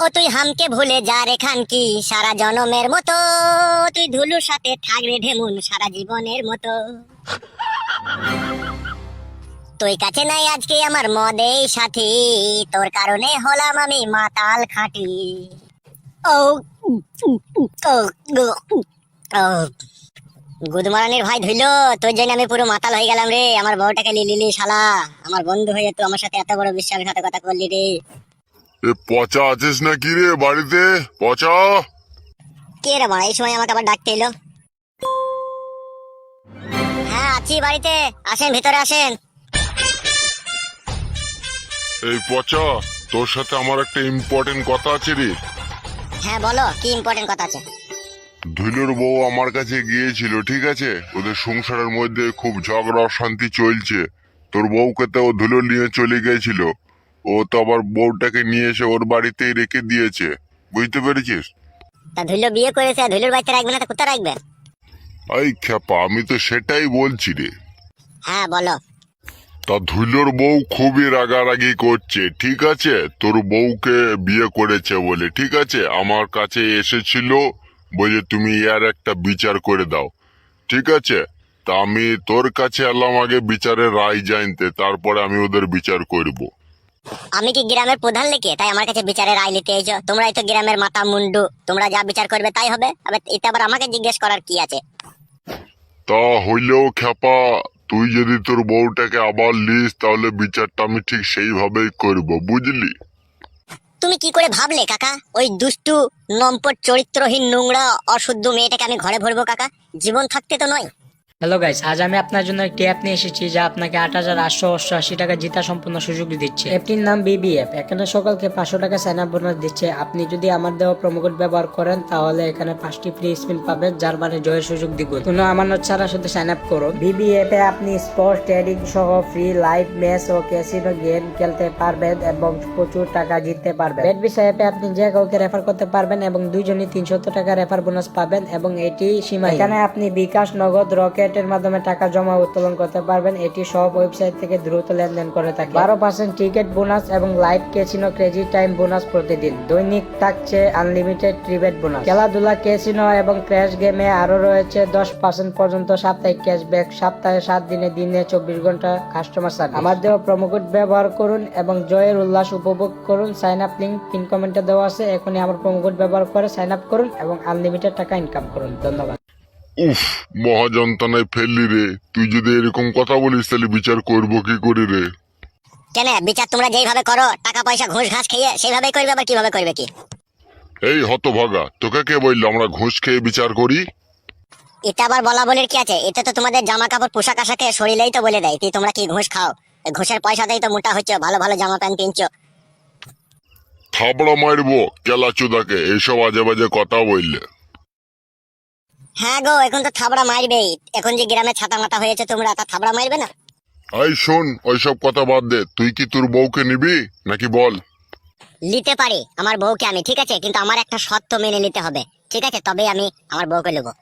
ও তুই হামকে ভুলে যা রে খানকি সারা জনমের মতো, তুই ধুলুর সাথে থাকবে ঢেমুন সারা জীবনের মতো। তুই কাছে নাই আজকে আমার মদেই সাথী, তোর কারণে হলাম আমি মাতাল খাঁটি। ও ও ও গুদমারানির ভাই ধুইলো, তোর জন্য আমি পুরো মাতাল হয়ে গেলাম রে। আমার বউটাকে লিলি শালা, আমার বন্ধু হয়ে তো আমার সাথে এত বড় বিশ্বাসঘাতকতা করলি রে। এ পচা আছিস নাকি রে বাড়িতে? পচা, কে রে বাড়া এই সময় আমাকে আবার ডাকতে এলো? হ্যাঁ আছি বাড়িতে, আসেন ভিতরে আসেন। এই পচা, তোর সাথে আমার একটা ইম্পর্টেন্ট কথা আছে রে। হ্যাঁ বলো, কি ইম্পর্টেন্ট কথা আছে? ধুলোর বউ আমার কাছে গিয়েছিল, ঠিক আছে? ওদের সংসারের মধ্যে খুব ঝগড়া অশান্তি চলছে। তোর বউকে তো ও ধুলো নিয়ে চলে গিয়েছিল, ও তো আবার বউটাকে নিয়ে এসে ওর বাড়িতেই রেখে দিয়েছে, বুঝতে পেরেছিস? তা ধুলো বিয়ে করেছে, ধুলোর বাড়িতে রাখবে না তো কোথায় রাখবে? এই খেপা, আমি তো সেটাই বলছি রে। হ্যাঁ বলো। তা ধুলোর বউ খুবই রাগারাগি করছে, ঠিক আছে? তোর বউকে বিয়ে করেছে বলে, ঠিক আছে? আমার কাছে এসেছিল, বলে তুমি এর একটা বিচার করে দাও, ঠিক আছে? তা আমি তোর কাছে এলাম আগে বিচারের রায় জানতে, তারপরে আমি ওদের বিচার করব। আমি কি গ্রামের প্রধান লেকে তাই আমার কাছে বিচারের রায় নিতে এসো? তোমরাই তো গ্রামের মাথা মুন্ডু, তোমরা যা বিচার করবে তাই হবে। এটা আবার আমাকে জিজ্ঞেস করার কি আছে? তা হইলেও খেপা, তুই যদি তোর বউটাকে আবার লিস, তাহলে বিচারটা আমি ঠিক সেইভাবেই করব, বুঝলি? তুমি কি করে ভাবলে কাকা, ওই দুষ্টু নম্পট চরিত্রহীন নোংরা অশুদ্ধ মেয়েটাকে আমি ঘরে ভরবো কাকা? জীবন থাকতে তো নয়। হ্যালো গাইস, আজ আমি আপনার জন্য একটি অ্যাপ নিয়ে এসেছি যা আপনাকে 8,888 টাকা জেতা সম্পূর্ণ সুযোগ দিচ্ছে। অ্যাপটির নাম বিবি অ্যাপ। এখানে সকলকে 500 টাকা সাইন আপ বোনাস দিচ্ছে। আপনি যদি আমার দেওয়া প্রোমো কোড ব্যবহার করেন তাহলে এখানে 5টি ফ্রি স্পিন পাবেন, যার মানে জয়ের সুযোগ দ্বিগুণ। কোনো আমানত ছাড়া শুধু সাইন আপ করুন। বিবি অ্যাপে আপনি স্পোর্টস ট্রেডিং সহ ফ্রি লাইভ ম্যাচ ও ক্যাসিনো গেম খেলতে পারবেন এবং প্রচুর টাকা জিততে পারবেন। বেট ভিসা অ্যাপে আপনি যে কাউকে রেফার করতে পারবেন এবং দুইজনই 300 টাকা রেফার বোনাস পাবেন এবং এটি সীমাহীন। এখানে আপনি বিকাশ, নগদ, রকেট এর মাধ্যমে টাকা জমা উত্তোলন করতে পারবেন। এটি সব ওয়েবসাইট থেকে দ্রুত লেনদেন করে থাকে। 12% টিকিট বোনাস এবং live casino crazy time bonus প্রতিদিন। দৈনিক থাকছে আনলিমিটেড ট্রিবেট বোনাস। খেলাধুলা, ক্যাসিনো এবং ক্র্যাশ গেমে আরো রয়েছে 10% পর্যন্ত সাপ্তাহিক ক্যাশব্যাক। সপ্তাহে 7 দিনে দিনে 24 ঘন্টা কাস্টমার সার্ভিস। আমার দেওয়া প্রোমো কোড ব্যবহার করুন এবং জয়ের উল্লাস উপভোগ করুন। সাইন আপ লিংক পিন কমেন্টে দেওয়া আছে। এখনই আমার প্রোমো কোড ব্যবহার করে সাইন আপ করুন এবং আনলিমিটেড টাকা ইনকাম করুন। ধন্যবাদ। উফ, মহাযন্ত্রণায় ফেললি রে। তুই যদি এরকম কথা বলিস তাহলে বিচার করবো কি করে রে? কেন বিচার তোমরা যেইভাবে করো, টাকা পয়সা ঘুষ ঘাস খেয়ে সেইভাবেই করবে, আবার কিভাবে করবে কি? এই হতভাগা, তোকে কে বললো আমরা ঘুষ খেয়ে বিচার করি? এটা আবার বলা বলির কি আছে? এটা তো তোমাদের জামা কাপড় পোশাক আশাকে শরীরেই তো বলে দেয় তোমরা কি ঘুষ খাও। এই ঘুষের পয়সাতেই তো মোটা হচ্ছে, ভালো ভালো জামা প্যান্ট কিনছো। থাবড়া মারবো কেলা চুদাকে এইসব আজে বাজে কথা বললে। হ্যাঁ গো, এখন তো থাবড়া মারবেই। এখন যে গ্রামে ছাতা মাতা হয়েছে তোমরা, তা থাবড়া মারবে না? এই শোন, ওইসব কথা বাদ দে। তুই কি তোর বউকে নিবি নাকি বল? নিতে পারি আমার বউকে আমি, ঠিক আছে, কিন্তু আমার একটা শর্ত মেনে নিতে হবে, ঠিক আছে? তবে আমি আমার বউকে নেবো।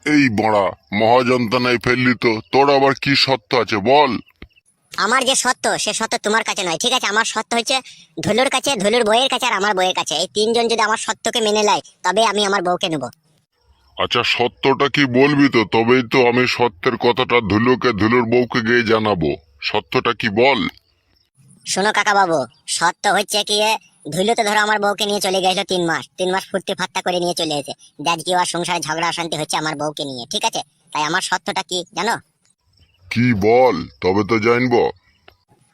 এই বড়া, মহাযন্ত্রণায় ফেললি তো। তোর আবার কি সত্য আছে বল? আমার যে সত্য সে সত্য তোমার কাছে নয়, ঠিক আছে? আমার সত্য হচ্ছে ধুলুর কাছে, ধুলুর বইয়ের কাছে আর আমার বইয়ের কাছে। এই তিনজন যদি আমার সত্যকে মেনে নেয় তবে আমি আমার বউকে নেবো। আচ্ছা, সত্যটা কি বলবি তো? তবেই তো আমি সত্যের কথাটা ধুলোকে, ধুলোর বউকে গিয়ে জানাবো। সত্যটা কি বল? শোনো কাকা বাবু, সত্য হচ্ছে কি, ধুলো তো ধরো আমার বউকে নিয়ে চলে গেছিল 3 মাস। 3 মাস ফুর্তি ফাত্তা করে নিয়ে চলে এসে দেখ কি ওর সংসারে ঝগড়া অশান্তি হচ্ছে আমার বউকে নিয়ে, ঠিক আছে? তাই আমার সত্যটা কি জানো? কি বল, তবে তো জানবো।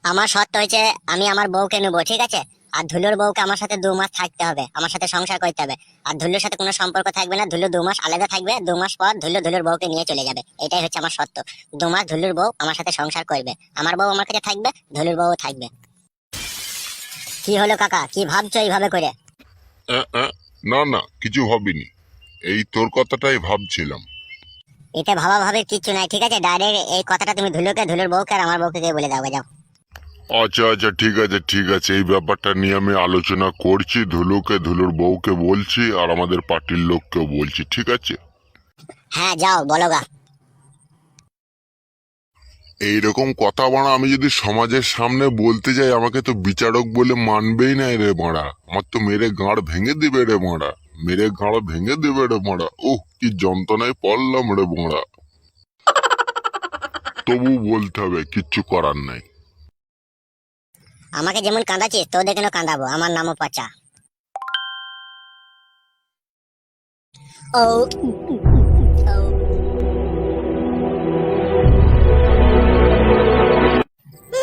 আমার সত্য হচ্ছে আমি আমার বউকে নেবো, ঠিক আছে? আর ধুলোর বউকে আমার সাথে 2 মাস থাকতে হবে, আমার সাথে সংসার করতে হবে। আর ধুলোর সাথে কোনো সম্পর্ক থাকবে না। ধুলো 2 মাস আলাদা থাকবে, 2 মাস পর ধুলো ধুলোর বউকে নিয়ে চলে যাবে। এটাই হচ্ছে আমার সত্য। 2 মাস ধুলোর বউ আমার সাথে সংসার করবে, আমার বউ আমার কাছে থাকবে, ধুলোর বউ থাকবে। কি হলো কাকা, কি ভাবছো এইভাবে করে? না না, কিছু ভাবিনি। এই তোর কথাটাই ভাবছিলাম। এটা ভাবা ভাবে কিচ্ছু নাই, ঠিক আছে? ডাইরেক্ট এই কথাটা তুমি ধুলোকে, ধুলোর বউকে আর আমার বউকে গিয়ে বলে দাও, যাও। আচ্ছা আচ্ছা, ঠিক আছে ঠিক আছে, এই ব্যাপারটা নিয়ে আমি আলোচনা করছি। ধুলোকে, ধুলোর বউকে বলছি আর আমাদের পার্টির লোককেও বলছি, ঠিক আছে? হ্যাঁ যাও বলো গা। এইরকম কথা বাড়া আমি যদি সমাজের সামনে বলতে যাই আমাকে তো বিচারক বলে মানবেই না রে মারা। আমার তো মেরে গাঁড় ভেঙে দিবে রে মারা, মেরে গাঁড় ভেঙে দিবে রে মারা। ওহ কি যন্ত্রণায় পড়লাম রে মারা। তবু বলতে হবে, কিচ্ছু করার নাই। আমাকে যেমন কাঁদাচ্ছিস তোদের কেন কাঁদাবো, আমার নামও পচা। ও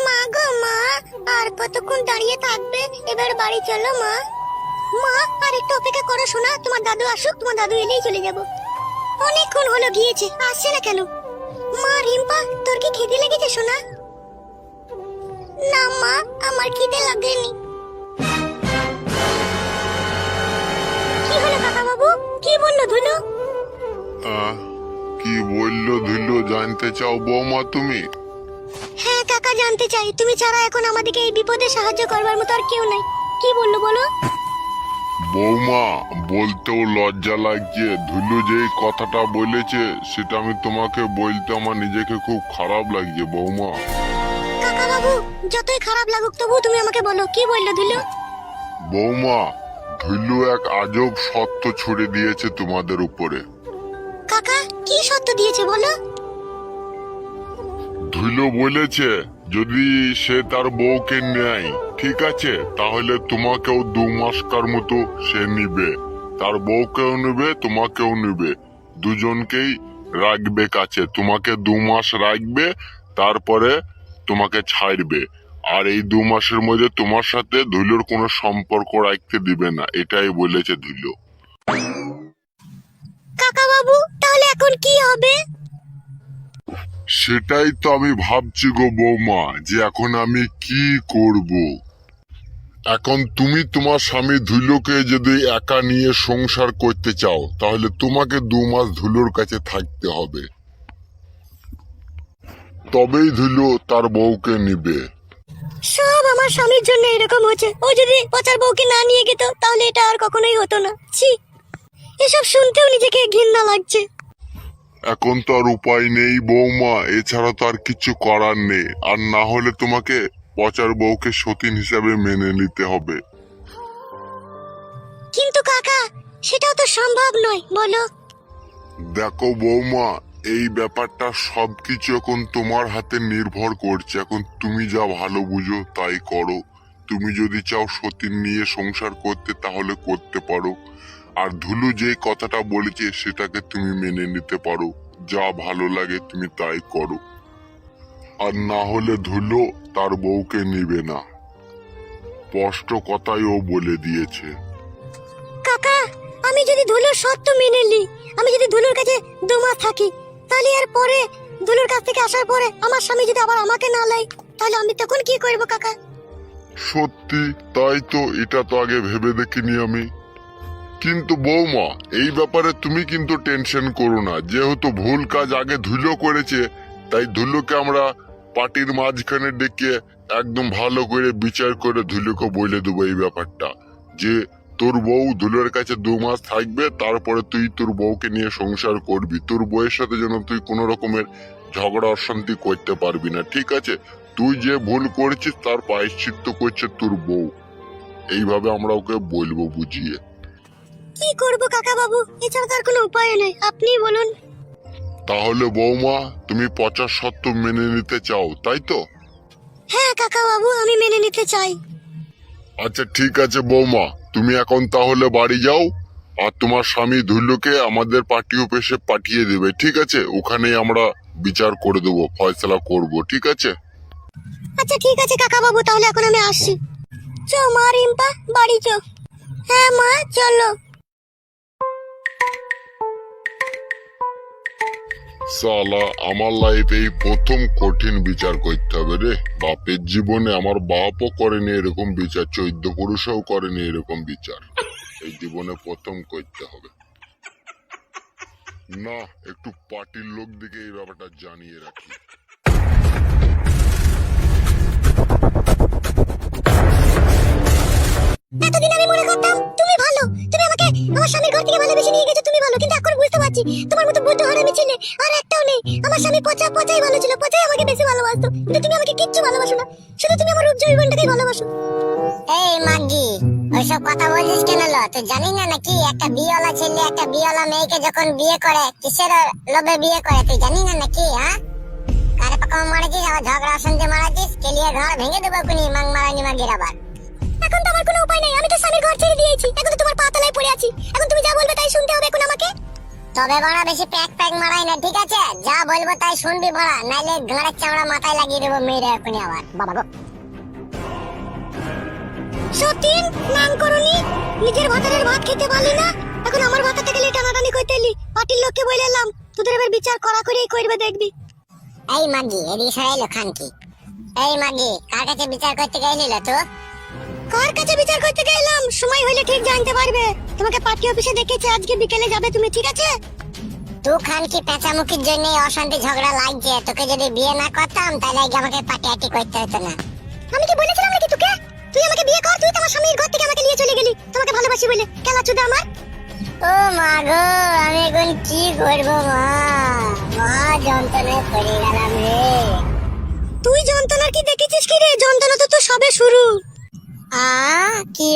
মা গো মা, আর কতক্ষণ দাঁড়িয়ে থাকবে? এবার বাড়ি চলো মা। মা আর একটু অপেক্ষা করো শোনা, তোমার দাদু আসুক, তোমার দাদু এলেই চলে যাব। অনেকক্ষণ হলো গিয়েছে, আসছে না কেন? মা রিম্পা, তোর কি খিদে লেগেছে শোনা? না মা, আমার খিদে লাগেনি। কি হলো কাকা বাবু, কি বললো ধুলো? কি বললো ধুলো জানতে চাও বৌমা তুমি? হ্যাঁ কাকা জানতে চাই, তুমি ছাড়া এখন আমাদেরকে এই বিপদে সাহায্য করবার মতো আর কেউ নাই। কি বললো বলো? বৌমা বলতেও লজ্জা লাগছে, ধুলু যে কথাটা বলেছে সেটা আমি তোমাকে বলতে আমার নিজেকে খুব খারাপ লাগছে বৌমা। কাকা বাবু যতই খারাপ লাগুক তবু তুমি আমাকে বলো, কি বললো ধুলো? বৌমা ধুলু এক আজব সত্য ছুড়ে দিয়েছে তোমাদের উপরে। কাকা কি সত্য দিয়েছে বলো? ধুলু বলেছে যদি সে তার বউকে নেয় ঠিক আছে, তাহলে তোমাকেও 2 মাসকার মতো সে নিবে, তার বউকেও নেবে তোমাকেও নেবে, দুজনকেই রাখবে কাছে। তোমাকে 2 মাস রাখবে, তারপরে তোমাকে ছাড়বে। আর এই 2 মাসের মধ্যে তোমার সাথে ধুলোর কোনো সম্পর্ক রাখতে দিবে না, এটাই বলেছে ধুলো। কাকা বাবু তাহলে এখন কি হবে? সেটাই তো আমি ভাবছি গো বৌমা, যে এখন আমি কি করব। এখন তুমি তোমার স্বামী ধুলোকে যদি একা নিয়ে সংসার করতে চাও তাহলে তোমাকে 2 মাস ধুলোর কাছে থাকতে হবে, তবেই ধুলো তার বউকে নিবে। সব আমার স্বামীর জন্য এরকম হচ্ছে, ও যদি পচার বউকে না নিয়ে যেত তাহলে এটা আর কখনোই হতো না। ছি, এসব শুনতেও নিজেকে ঘৃণা লাগছে। এখন তো আর উপায় নেই বৌমা, এছাড়া তো আর কিছু করার নেই। আর না হলে তোমাকে পচার বউকে সতীন হিসাবে মেনে নিতে হবে। কিন্তু কাকা সেটাও তো সম্ভব নয় বলো। দেখো বৌমা, এই ব্যাপারটা সবকিছু এখন তোমার হাতে নির্ভর করছে। এখন তুমি যা ভালো বুঝো তাই করো। তুমি যদি চাও সতীন নিয়ে সংসার করতে তাহলে করতে পারো, আর ধুলু যে কথাটা বলেছে সেটাকে তুমি মেনে নিতে পারো। যা ভালো লাগে তুমি তাই করো। আর না হলে ধুলো তার বউকে নিবে না, স্পষ্ট কথাই ও বলে দিয়েছে। কাকা আমি যদি ধুলোর সত্য মেনে নিই, আমি যদি ধুলোর কাছে 2 মাস থাকি, তাহলে এর পরে ধুলোর কাছ থেকে আসার পরে আমার স্বামী যদি আবার আমাকে না লাই, তাহলে আমি তখন কি করব কাকা? সত্যি তাই তো, এটা তো আগে ভেবে দেখিনি আমি। কিন্তু বৌমা এই ব্যাপারে তুমি কিন্তু টেনশন করো না, যেহেতু ভুল কাজ আগে ধুলো করেছে তাই ধুলোকে আমরা পার্টির মাঝখানে ডেকে একদম ভালো করে বিচার করে ধুলোকে বলে দেবো এই ব্যাপারটা, যে তোর বউ ধুলোর কাছে 2 মাস থাকবে, তারপরে তুই তোর বউকে নিয়ে সংসার করবি। তোর বউয়ের সাথে যেন তুই কোনো রকমের ঝগড়া অশান্তি করতে পারবি না, ঠিক আছে? তুই যে ভুল করেছিস তার প্রায়শ্চিত্ত করছে তোর বউ। এইভাবে আমরা ওকে বলবো বুঝিয়ে। কি করব কাকা বাবু, এছাড়া তো আর কোনো উপায় নেই, আপনিই বলুন। তাহলে বৌমা তুমি পচা সত্য মেনে নিতে চাও তাই তো? হ্যাঁ কাকা বাবু আমি মেনে নিতে চাই। আচ্ছা ঠিক আছে বৌমা, তুমি এখন তাহলে বাড়ি যাও, আর তোমার স্বামী ধুলোকে আমাদের পার্টি অফিসে পাঠিয়ে দেবে, ঠিক আছে? ওখানেই আমরা বিচার করে দেবো, ফয়সালা করব, ঠিক আছে? আচ্ছা ঠিক আছে কাকা বাবু, তাহলে এখন আমি আসছি। চো মা রিম্পা, বাড়ি চো। হ্যাঁ মা চলো। সালা আমার লাইফে এই প্রথম কঠিন বিচার করতে হবে রে। বাপের জীবনে আমার বাপও করেনি এরকম বিচার, 14 পুরুষও করেনি এরকম বিচার। এই জীবনে প্রথম করতে হবে। না, একটু পার্টির লোক দিকে এই ব্যাপারটা জানিয়ে রাখি। এতদিন আমি মনে করতাম তুমি ভালো ভালো, তুমি আমাকে আমার স্বামীর ঘর থেকে ভালোবেসে নিয়ে গেছো, তুমি ভালো, কিন্তু এখন বুঝতে পারছি তোমার মতো বুদ্ধ হারামি ছেলে আর একটাও নেই। আমার স্বামী পচাই ভালো ছিল, পচাই আমাকে বেশি ভালোবাসতো, কিন্তু তুমি আমাকে কিচ্ছু ভালোবাসো না, শুধু তুমি আমার রূপ জৈবনটাকেই ভালোবাসো। এই মাগি, ওইসব কথা বলছিস কেন? তুই জানি না নাকি একটা বিয়েওয়ালা ছেলে একটা বিয়েওয়ালা মেয়েকে যখন বিয়ে করে কিসের লোভে বিয়ে করে, তুই জানি না নাকি? হ্যাঁ, কারে পাকা মারাছিস, আবার ঝগড়া অশান্তি মারাছিস, কেলিয়ে ঘর ভেঙে দেবো কোনি মাং মারানি মাগির আবার। এখন তো আমার কোনো উপায় নাই, আমি তো স্বামীর ঘর ছেড়ে দিয়েছি, এখন তো তোমার পাতালায় পড়ে আছি, এখন তুমি যা বলবে তাই শুনতে হবে এখন আমাকে। তবে বড়া বেশি প্যাক প্যাক মারাই না, ঠিক আছে? যা বলবো তাই শুনবি বড়া, নাইলে ঘাড়ের চামড়া মাথায় লাগিয়ে দেবো মেয়েরা এখনই আবার। বাবা গো, সতীন নাম করনি, নিজের ভাতারের ভাত খেতে পারলি না, এখন আমার ভাতাটা গেলে টানাটানি করতে এলি, পার্টির লোককে বলে এলাম তোদের এবার বিচার করা করেই করবে দেখবি। এই মাগি, এদিকে সরাইলো খান কি? এই মাগি, কার কাছে বিচার করতে গেছিল তো? কার কাছে বিচার করতে গেলাম সময় হলে ঠিক জানতে পারবে, তোমাকে পার্টি অফিসে দেখেছি, আজকে বিকেলে যাবে তুমি, ঠিক আছে? তুই খান কি পেঁচামুখির জন্য অশান্তি ঝগড়া লাগছে, তোকে যদি বিয়ে না করতাম তাহলে আগে আমাকে পার্টি আটি করতে হতো না। আমি কি বলেছিলাম নাকি তোকে তুই আমাকে বিয়ে কর, তুই তো আমার স্বামীর ঘর থেকে আমাকে নিয়ে চলে গেলি তোমাকে ভালোবাসি বলে, খেলা চুদা আমার। ও মা গো, আমি এখন কি করবো মা, মা যন্ত্রণায় পড়ে গেলাম রে। তুই যন্ত্রণার কি দেখেছিস কি রে, যন্ত্রণা তো সবে শুরু। কি